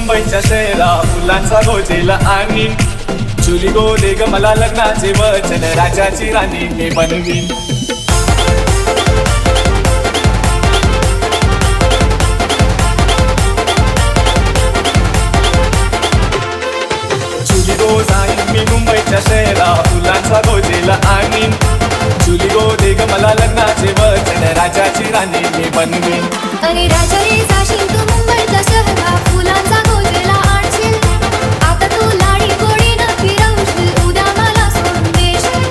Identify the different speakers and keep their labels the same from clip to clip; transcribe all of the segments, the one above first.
Speaker 1: मुंबईच्या शहरा फुलांचा गोजेला आणि चुली गोदे ग मला लग्नाचे वचन राजाची राणी मी बनवीन. चुली गो जाईन मी मुंबईच्या शहरा फुलांचा गोजेला आणि चुली गोदे ग मला लग्नाचे वचन राजाची राणी मी बनवीन.
Speaker 2: अरे राजा रे जाशील तू मुंबईच्या शहरा फुलांचा गोजेला आणशील. आता तू लाडी गोडीनं फिरवशील उद्या मला सोडून देशील.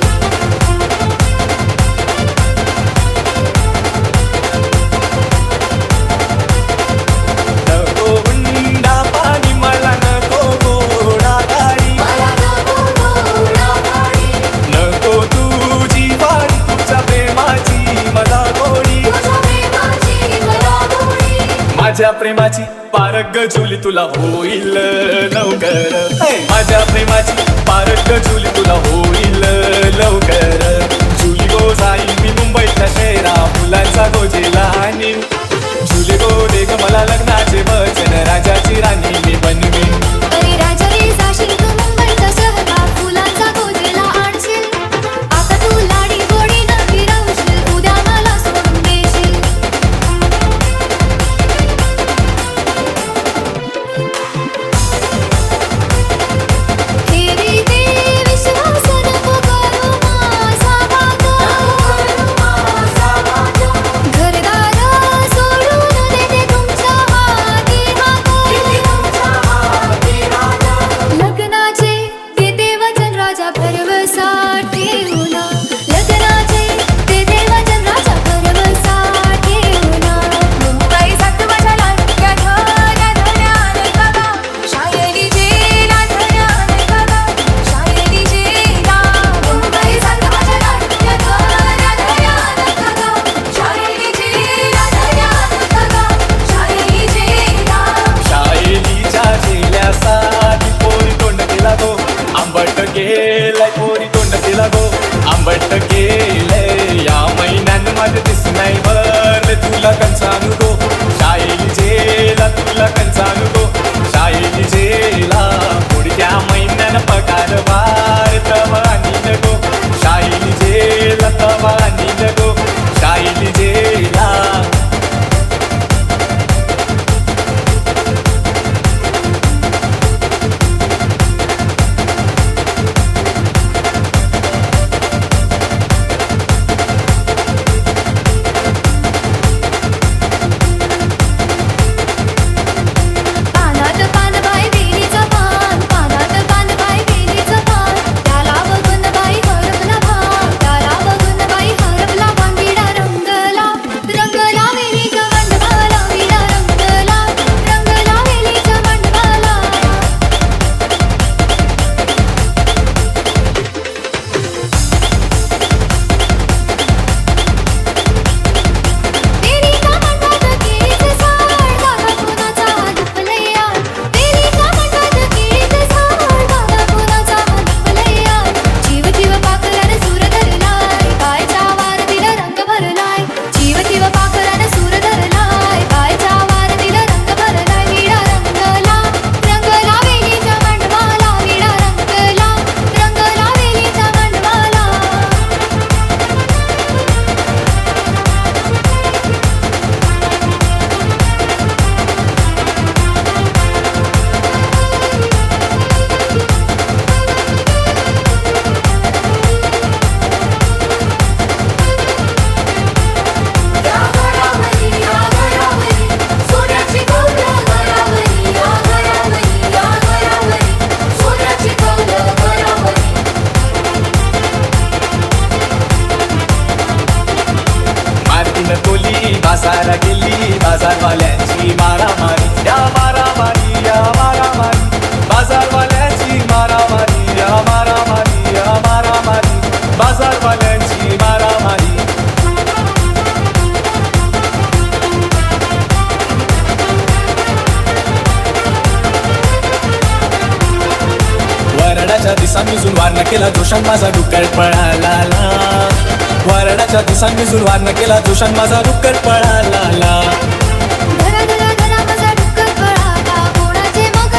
Speaker 1: नको हुंडा पाणी मला नको घोडा गाडी, नको तुझी वाडी तुझ्या प्रेमाची मला गोडी. माझ्या प्रेमाची पारख जुली तुला होईल लवकर. माझ्या प्रेमाची पारख जुली तुला होईल लवकर. जुली गो जाईल मी मुंबईच्या शहरा फुलांचा गोजेला आणि जुली गो दे ग मला लग्नाचे वचन राजाची राणी मी बनवीन.
Speaker 2: अरे राजा रे जाशील तू मुंबईच्या शहरा फुलांचा गोजेला आणशील. आता तू लाडी गोडीनं फिरवशील उद्या मला सोडून देशील. हेरी ते विश्वास नको करू माझा माझा. घरदार सोडून देते तुमच्या हाती हात. लग्नाचे देते वचन राजा भरवसा ठेवून. लग्नाचे देते वचन राजा भरवसा ठेवून. मुंबई सात माझ्या लाडक्या धन्या धन्यान काका शायरी जेला धन्यान काका शायरी जेला. मुंबई सात माझ्या लाडक्या धन्या धन्यान काका शायरी जेला धन्यान काका शायरी जेला.
Speaker 1: शाळेच्या जेल्यासाठी पोरी तोंड केला गो आंबट गेलाय पोरी तोंड केला गो आंबट गेलंय. या महिन्यान माझं दिस नाही भरले तुला कंचानू गो शाळेली जेला तुला कंचानू गो शाळेली जेला. पुढच्या महिन्यान पगार वार तवा आणि गो शाळेली जेला तवा आणि गो शाळेली जेला.
Speaker 2: पानात पान बाई बेलीचं पान, पानात पान बाई बेलीचं पान. त्याला बघून बाई हरपला भान, त्याला बघून बाई हरपला भान. विडा रंगला रंगला वेलीच्या मंडपाला, विडा रंगला रंगला वेलीच्या मंडपाला. वेलीच्या मंडपात केळीचं झाड, बाबा कुणाचा लपलया. वेलीच्या मंडपात केळीचं झाड, बाबा कुणाचा लपलया. जीव जीव पाखरानं सूर धरलाय, पायच्या वार दिला रंग भरलाय. जीव जीव पाखरानं सूर धरलाय, पायच्या वार दिला रंग भरलाय. विडा रंगला रंगला वेलीच्या मंडपाला, विडा रंगला रंगला वेलीच्या मंडपाला.
Speaker 1: मार्तीनं कोली बाजारा गेली बाजारवाल्यांची मारामारी या मारामारी या मारामारी. बाजारवाल्यांची मारामारी या मारामारी या मारामारी. बाजारवाल्यांची मारामारी. वरडाच्या दिसांनी मिजून वारणा केला जोशान माझा डुक्कर पळाला. वरडाच्या दिसांनी मिजून वारणा केला जोशान माझा डुक्कर पळाला.
Speaker 2: धरा धरा धरा माझा डुक्कर पळाला, कोणाचे मग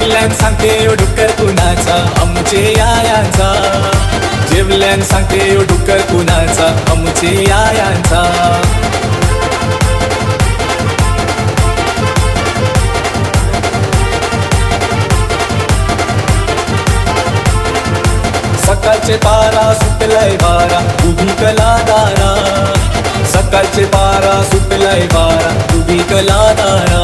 Speaker 1: जेवल्यान सांगते ओ डुक्कर कुणाचा आमचे यायांचा जेवल्यान सांगते ओ डुक्कर कुणाचा आमचे यायांचा सकाळचे पारा सुटलाय बारा उभी कलादारा सकाळचे पारा सुटलाय बारा उभी कलादारा